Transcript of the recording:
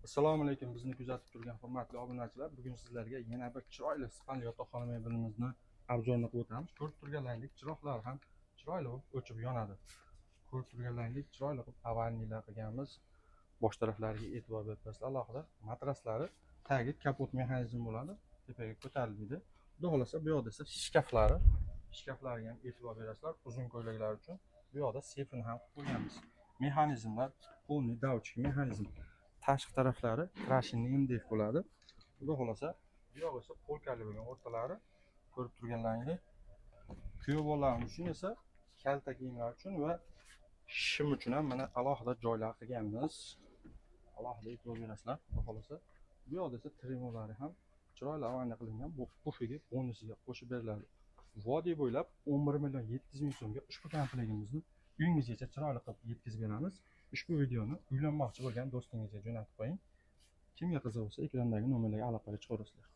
Assalomu alaykum, bizni kuzatib turgan hurmatli obunachilar. Bugun sizlarga yana bir chiroyli spal yotoqxona mebelimizni obzorini qilib o'tamiz. Ko'rib turganlaringdek, chiroqlar ham chiroyli bo'lib o'chib yonadi. Ko'rib turganlaringdek, chiroyli qilib avalnilar qilganmiz. Bosh taraflariga e'tibor berasizlar. Alohida matraslari tagi kapot mexanizm bo'ladi. Tepaga ko'tariladi. Xudo xolasa bu yoqda esa shkaflariga ham e'tibor berasizlar. Uzun ko'ylaklar uchun bu yoqda sefini ham qo'yganmiz. Mexanizmlar полный davchik mexanizm. Tashqi taraflari krashinli MDF bo'ladi. Xudo xolasa bu yoq esa polkali bo'lgan o'rtalari ko'rib turganlaringdek. Kuyov bolalarimiz uchun esa kalta kiyimlar uchun va shim uchun ham mana alohida joylar qilganmiz. Alohida e'tibor berasizlar. Xudo xolasa bu yoqda esa tremolari ham chiroyli avanya qilingan. Bu pufiga bonusiga qo'shib beriladi. Vodiy bo'ylab 11.700.000 so'mga ushbu komplektimizni uyingizgacha chiroyli qilib yetkazib beramiz. Ushbu videoni uylanmoqchi bo'lgan do'stingizga jo'natib qo'ying. Kimga qiziq bo'lsa, ekrandagi nomerlarga aloqaga chiqaverasizlar.